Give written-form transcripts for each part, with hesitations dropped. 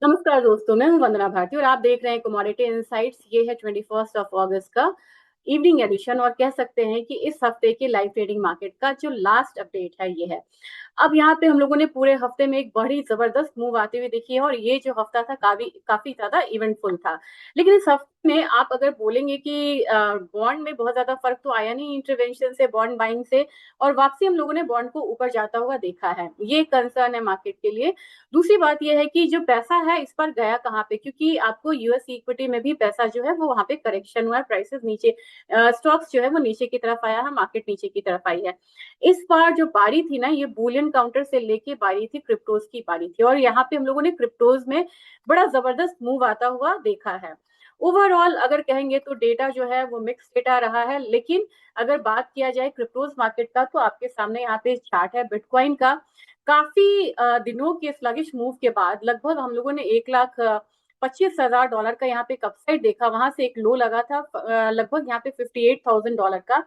नमस्कार दोस्तों, मैं हूं वंदना भारती और आप देख रहे हैं कमोडिटी इनसाइट्स। ये है 21 अगस्त का इवनिंग एडिशन और कह सकते हैं कि इस हफ्ते के लाइव ट्रेडिंग मार्केट का जो लास्ट अपडेट है ये है। अब यहाँ पे हम लोगों ने पूरे हफ्ते में एक बड़ी जबरदस्त मूव आते हुए देखी है और ये जो हफ्ता था काफी काफी ज्यादा इवेंटफुल था। लेकिन इस हफ्ते में आप अगर बोलेंगे कि बॉन्ड में बहुत ज्यादा फर्क तो आया नहीं इंटरवेंशन से, बॉन्ड बाइंग से, और वापसी हम लोगों ने बॉन्ड को ऊपर जाता हुआ देखा है। ये कंसर्न है मार्केट के लिए। दूसरी बात यह है कि जो पैसा है इस पर गया कहाँ पे, क्योंकि आपको यूएस इक्विटी में भी पैसा जो है वो वहां पे करेक्शन हुआ है, प्राइसेस नीचे, स्टॉक्स जो है वो नीचे की तरफ आया है, मार्केट नीचे की तरफ आई है। इस बार जो बारी थी ना, ये बुलियन काउंटर से लेके बारी थी क्रिप्टोज की बारी थी और यहाँ पे हम लोगों ने क्रिप्टोज में बड़ा जबरदस्त मूव आता हुआ देखा है। ओवरऑल अगर कहेंगे तो डेटा जो है वो मिक्स डेटा रहा है, लेकिन अगर बात किया जाए क्रिप्टोज मार्केट का तो आपके सामने यहाँ पे चार्ट है बिटकॉइन का। काफी दिनों के स्लगिश मूव के बाद लगभग हम लोगों ने 1,25,000 डॉलर का यहाँ पे एक अपसाइड देखा। वहां से एक लो लगा था लगभग यहाँ पे $58,000 का।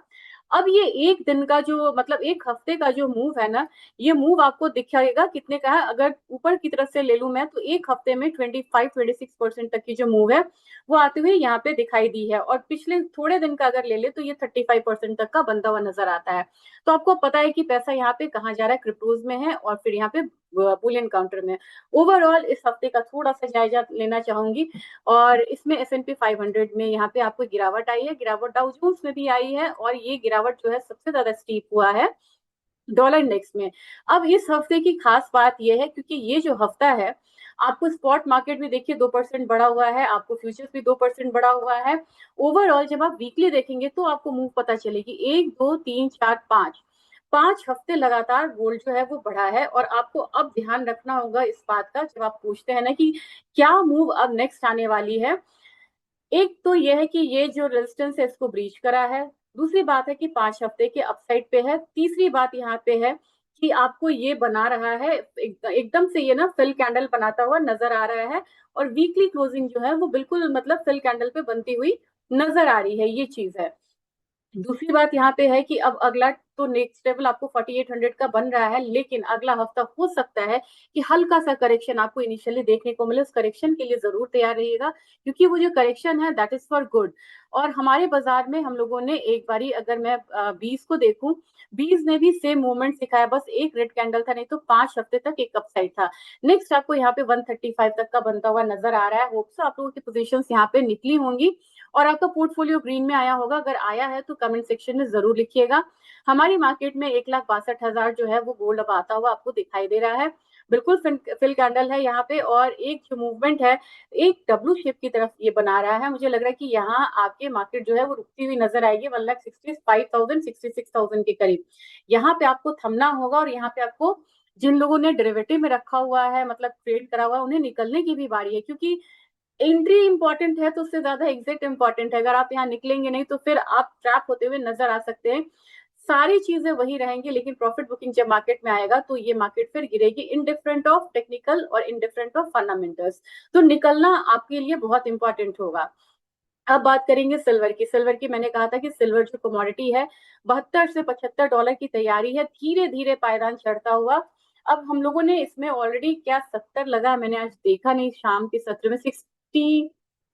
अब ये एक दिन का जो मतलब एक हफ्ते का जो मूव है ना, ये मूव आपको दिखाएगा कितने का है। अगर ऊपर की तरफ से ले लूं मैं तो एक हफ्ते में 25-26% तक की जो मूव है वो आते हुए यहाँ पे दिखाई दी है, और पिछले थोड़े दिन का अगर ले ले तो ये 35% तक का बनता हुआ नजर आता है। तो आपको पता है कि पैसा यहाँ पे कहाँ जा रहा है, क्रिप्टोज में है और फिर यहाँ पे बुलियन काउंटर में। ओवरऑल इस हफ्ते का थोड़ा सा जायजा लेना चाहूंगी और इसमें S&P 500 में यहाँ पे आपको गिरावट आई है, गिरावट डाउ जोन्स में भी आई है, और ये गिरावट जो है सबसे ज्यादा स्टीप हुआ है डॉलर इंडेक्स में। अब इस हफ्ते की खास बात यह है क्योंकि ये जो हफ्ता है आपको स्पॉट मार्केट भी देखिए 2% बढ़ा हुआ है, आपको फ्यूचर्स भी 2% बढ़ा हुआ है। ओवरऑल जब आप वीकली देखेंगे तो आपको मूव पता चलेगी, 1 2 3 4 5 5 हफ्ते लगातार गोल्ड जो है वो बढ़ा है। और आपको अब ध्यान रखना होगा इस बात का जब आप पूछते हैं ना कि क्या मूव अब नेक्स्ट आने वाली है। एक तो यह है कि ये जो रेजिस्टेंस है इसको ब्रीच करा है, दूसरी बात है कि 5 हफ्ते के अपसाइड पे है, तीसरी बात यहाँ पे है कि आपको ये बना रहा है एकदम से ये ना फिल कैंडल बनाता हुआ नजर आ रहा है, और वीकली क्लोजिंग जो है वो बिल्कुल मतलब फिल कैंडल पे बनती हुई नजर आ रही है, ये चीज है। दूसरी बात यहाँ पे है कि अब अगला तो नेक्स्ट लेवल आपको 4800 का बन रहा है, लेकिन अगला हफ्ता हो सकता है कि हल्का सा करेक्शन आपको इनिशियली देखने को मिले। उस करेक्शन के लिए जरूर तैयार रहिएगा क्योंकि वो जो करेक्शन है दैट इज फॉर गुड। और हमारे बाजार में हम लोगों ने एक बारी अगर मैं 20 को देखूं, 20 ने भी सेम मूवमेंट सिखाया, बस एक रेड कैंडल था, नहीं तो 5 हफ्ते तक एक अपसाइड था। नेक्स्ट आपको यहाँ पे 135 तक का बनता हुआ नजर आ रहा है। होप्स आप लोगों की पोजीशन यहाँ पे निकली होंगी और आपका पोर्टफोलियो ग्रीन में आया होगा। अगर आया है तो कमेंट सेक्शन में जरूर लिखिएगा। हमारी मार्केट में 1,62,000 जो है वो गोल्ड अब आता हुआ आपको दिखाई दे रहा है, बिल्कुल फिल कैंडल है यहाँ पे। और एक जो मूवमेंट है एक डब्ल्यू शेप की तरफ ये बना रहा है, मुझे लग रहा है कि यहाँ आपके मार्केट जो है वो रुकती हुई नजर आएगी 1,65,000 66,000 के करीब। यहाँ पे आपको थमना होगा और यहाँ पे आपको जिन लोगों ने डेरिवेटिव में रखा हुआ है मतलब ट्रेड करा हुआ है उन्हें निकलने की भी बारी है, क्योंकि एंट्री इंपॉर्टेंट है तो उससे ज्यादा एग्जिट इंपॉर्टेंट है। अगर आप यहाँ निकलेंगे नहीं तो फिर आप ट्रैप होते हुए नजर आ सकते हैं। सारी चीजें वही रहेंगी लेकिन प्रॉफिट बुकिंग जब मार्केट में आएगा तो ये मार्केट फिर गिरेगी इन डिफरेंट ऑफ टेक्निकल और इन डिफरेंट ऑफ फंडामेंटल्स। तो निकलना आपके लिए बहुत इंपॉर्टेंट होगा। अब बात करेंगे सिल्वर की। सिल्वर की मैंने कहा था कि सिल्वर जो कमोडिटी है 72 से 75 डॉलर की तैयारी है, धीरे धीरे पायदान चढ़ता हुआ। अब हम लोगों ने इसमें ऑलरेडी क्या 70 लगा, मैंने आज देखा नहीं, शाम के सत्र में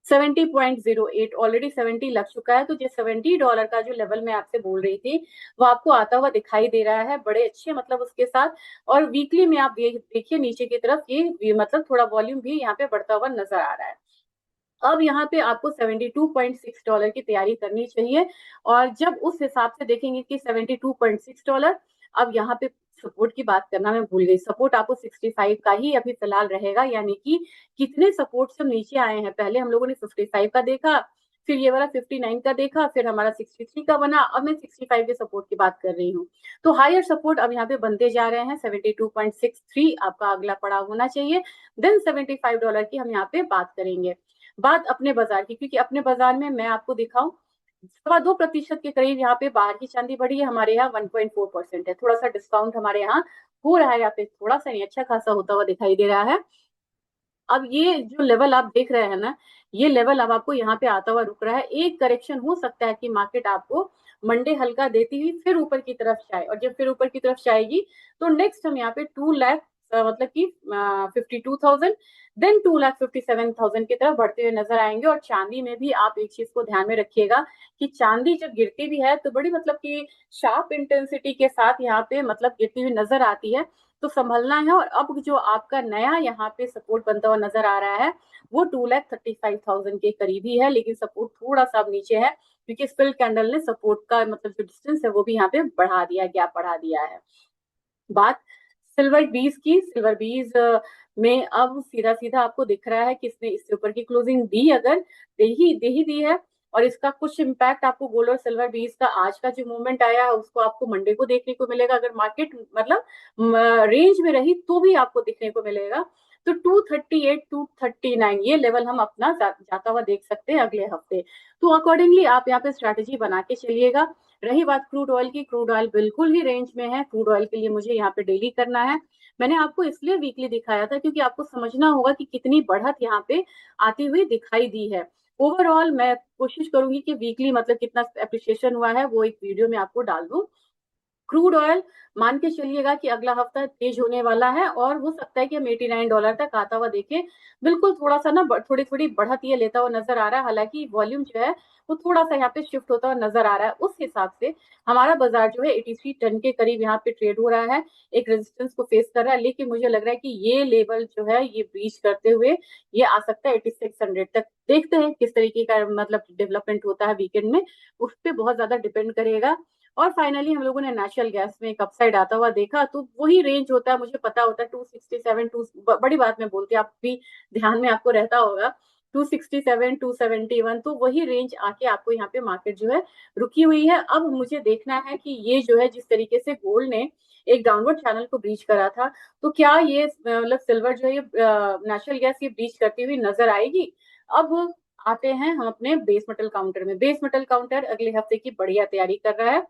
70.08 ऑलरेडी 70 लग चुका है। तो जो $70 का जो लेवल मैं आपसे बोल रही थी वो आपको आता हुआ दिखाई दे रहा है बड़े अच्छे मतलब उसके साथ। और वीकली में आप देखिए नीचे की तरफ ये मतलब थोड़ा वॉल्यूम भी यहाँ पे बढ़ता हुआ नजर आ रहा है। अब यहाँ पे आपको $72.6 की तैयारी करनी चाहिए। और जब उस हिसाब से देखेंगे कि $72.6, अब यहाँ पे सपोर्ट की बात करना मैं भूल गई, सपोर्ट आपको 65 का ही अभी फिलहाल रहेगा। यानी कि कितने सपोर्ट से हम नीचे आए हैं, पहले हम लोगों ने 55 का देखा, फिर ये वाला 59 का देखा, फिर हमारा 63 का बना, अब मैं 65 के सपोर्ट की बात कर रही हूँ। तो हायर सपोर्ट अब यहाँ पे बनते जा रहे हैं। 72.63 आपका अगला पड़ाव होना चाहिए, देन $75 की हम यहाँ पे बात करेंगे। बात अपने बाजार की, क्योंकि अपने बाजार में मैं आपको दिखाऊं 2.25% के करीब यहाँ पे बाहर की चांदी बढ़ी है, हमारे यहाँ 1.4% है। थोड़ा सा डिस्काउंट हमारे यहाँ हो रहा है, यहाँ पे थोड़ा सा नहीं अच्छा खासा होता हुआ दिखाई दे रहा है। अब ये जो लेवल आप देख रहे हैं ना, ये लेवल अब आपको यहाँ पे आता हुआ रुक रहा है। एक करेक्शन हो सकता है कि मार्केट आपको मंडे हल्का देती हुई फिर ऊपर की तरफ जाए, और जब फिर ऊपर की तरफ जाएगी तो नेक्स्ट हम यहाँ पे मतलब कि 52,000, देन 2,57,000 की तरफ बढ़ते हुए नजर आएंगे। और चांदी में भी आप एक चीज को ध्यान में रखिएगा कि चांदी जब गिरती भी है तो बड़ी मतलब कि शार्प इंटेंसिटी के साथ यहाँ पे मतलब गिरती हुई नजर आती है, तो संभलना है। और अब जो आपका नया यहाँ पे सपोर्ट बनता हुआ नजर आ रहा है वो 2,35,000 के करीब ही है, लेकिन सपोर्ट थोड़ा सा अब नीचे है क्योंकि स्पिल कैंडल ने सपोर्ट का मतलब जो डिस्टेंस है वो भी यहाँ पे बढ़ा दिया, गैप बढ़ा दिया है। बात सिल्वर बीज की, सिल्वर बीज में अब सीधा सीधा आपको दिख रहा है कि इसने इससे ऊपर की क्लोजिंग दी, अगर दे ही दी है, और इसका कुछ इम्पैक्ट आपको गोल्ड और सिल्वर बीज का आज का जो मूवमेंट आया है उसको आपको मंडे को देखने को मिलेगा। अगर मार्केट मतलब रेंज में रही तो भी आपको देखने को मिलेगा। तो 238 239 ये लेवल हम अपना जाता हुआ देख सकते हैं अगले हफ्ते। तो अकॉर्डिंगली आप यहाँ पे स्ट्रैटेजी बना के चलिएगा। रही बात क्रूड ऑयल की, क्रूड ऑयल बिल्कुल ही रेंज में है। क्रूड ऑयल के लिए मुझे यहाँ पे डेली करना है। मैंने आपको इसलिए वीकली दिखाया था क्योंकि आपको समझना होगा कि कितनी बढ़त यहाँ पे आती हुई दिखाई दी है। ओवरऑल मैं कोशिश करूंगी कि वीकली मतलब कितना अप्रिशिएशन हुआ है वो एक वीडियो में आपको डाल दूं। क्रूड ऑयल मान के चलिएगा कि अगला हफ्ता तेज होने वाला है और हो सकता है कि हम $89 तक आता हुआ देखें। बिल्कुल थोड़ा सा ना थोड़ी थोड़ी बढ़त ये लेता हुआ नजर आ रहा है, हालांकि वॉल्यूम जो है वो थोड़ा सा यहाँ पे शिफ्ट होता हुआ नजर आ रहा है। उस हिसाब से हमारा बाजार जो है 83 टन के करीब यहाँ पे ट्रेड हो रहा है, एक रेजिस्टेंस को फेस कर रहा है, लेकिन मुझे लग रहा है कि ये लेवल जो है ये ब्रीच करते हुए ये आ सकता है 8600 तक। देखते हैं किस तरीके का मतलब डेवलपमेंट होता है वीकेंड में, उस पर बहुत ज्यादा डिपेंड करेगा। और फाइनली हम लोगों ने नेचुरल गैस में एक अपसाइड आता हुआ देखा, तो वही रेंज होता है, मुझे पता होता है 267 टू, बड़ी बात मैं बोलती हूँ, आप भी ध्यान में आपको रहता होगा 267 271, तो वही रेंज आके आपको यहाँ पे मार्केट जो है रुकी हुई है। अब मुझे देखना है कि ये जो है जिस तरीके से गोल्ड ने एक डाउनवर्ड चैनल को ब्रीच करा था, तो क्या ये मतलब सिल्वर जो है ये नेचुरल गैस ये ब्रीच करती हुई नजर आएगी। अब आते हैं हम अपने बेस मेटल काउंटर में। बेस मेटल काउंटर अगले हफ्ते की बढ़िया तैयारी कर रहा है,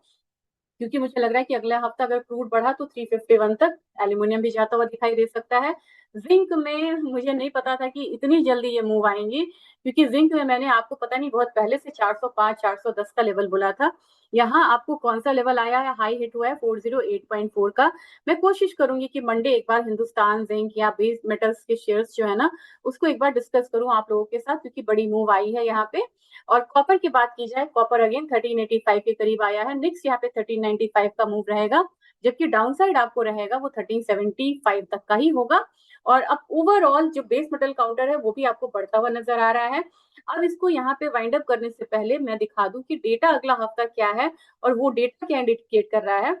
क्योंकि मुझे लग रहा है कि अगला हफ्ता अगर क्रूड बढ़ा तो 351 तक एल्यूमिनियम भी जाता हुआ दिखाई दे सकता है। जिंक में मुझे नहीं पता था कि इतनी जल्दी ये मूव आएंगी, क्योंकि जिंक में मैंने आपको पता नहीं बहुत पहले से 405 410 का लेवल बोला था। यहाँ आपको कौन सा लेवल आया है, हाई हिट हुआ है 408.4 का। मैं कोशिश करूंगी कि मंडे एक बार हिंदुस्तान जिंक या बेस मेटल्स के शेयर्स जो है ना उसको एक बार डिस्कस करूं आप लोगों के साथ, क्योंकि बड़ी मूव आई है यहाँ पे। और कॉपर की बात की जाए, कॉपर अगेन 1385 के करीब आया है, निक्स यहाँ पे 1395 का मूव रहेगा, जबकि डाउन साइड आपको रहेगा वो 1375 तक का ही होगा। और अब ओवरऑल जो बेस मेटल काउंटर है वो भी आपको बढ़ता हुआ नजर आ रहा है। अब इसको यहाँ पे वाइंड अप करने से पहले मैं दिखा दूं कि डेटा अगला हफ्ता क्या है, और वो डेटा क्या इंडिकेट कर रहा है।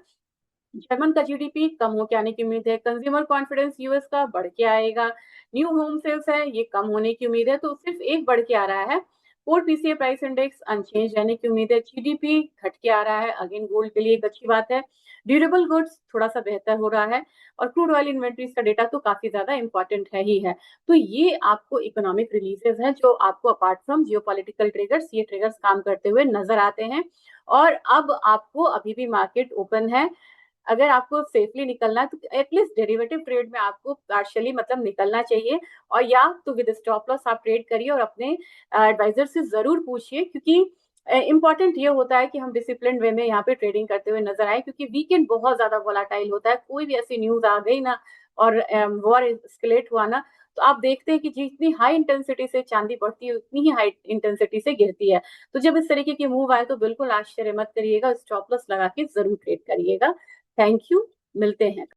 जर्मन का जीडीपी कम होके आने की उम्मीद है, कंज्यूमर कॉन्फिडेंस यूएस का बढ़ के आएगा, न्यू होम सेल्स है ये कम होने की उम्मीद है, तो सिर्फ एक बढ़ के आ रहा है। Core PCA price index unchanged रहने की उम्मीद है, जीडीपी घट के आ रहा है, अगेन गोल्ड के लिए एक अच्छी बात है। ड्यूरेबल गुड्स थोड़ा सा बेहतर हो रहा है, और क्रूड ऑयल इन्वेंट्रीज का डेटा तो काफी ज्यादा इंपॉर्टेंट है ही है। तो ये आपको इकोनॉमिक रिलीजेस है जो आपको अपार्ट फ्रॉम जियोपॉलिटिकल ट्रिगर्स ये ट्रिगर्स काम करते हुए नजर आते हैं। और अब आपको अभी भी मार्केट ओपन है, अगर आपको सेफली निकलना है तो एटलीस्ट डेरिवेटिव ट्रेड में आपको पार्शियली मतलब निकलना चाहिए, और या तो विद स्टॉप लॉस आप ट्रेड करिए और अपने एडवाइजर से जरूर पूछिए, क्योंकि इंपॉर्टेंट ये होता है कि हम डिसिप्लिन वे में यहाँ पे ट्रेडिंग करते हुए नजर आए, क्योंकि वीकेंड बहुत ज्यादा वोलाटाइल होता है। कोई भी ऐसी न्यूज आ गई ना और वॉर एस्केलेट हुआ ना, तो आप देखते हैं कि जितनी हाई इंटेंसिटी से चांदी बढ़ती है उतनी ही हाई इंटेंसिटी से गिरती है। तो जब इस तरीके की मूव आए तो बिल्कुल आश्चर्य मत करिएगा, स्टॉप लॉस लगा के जरूर ट्रेड करिएगा। थैंक यू, मिलते हैं।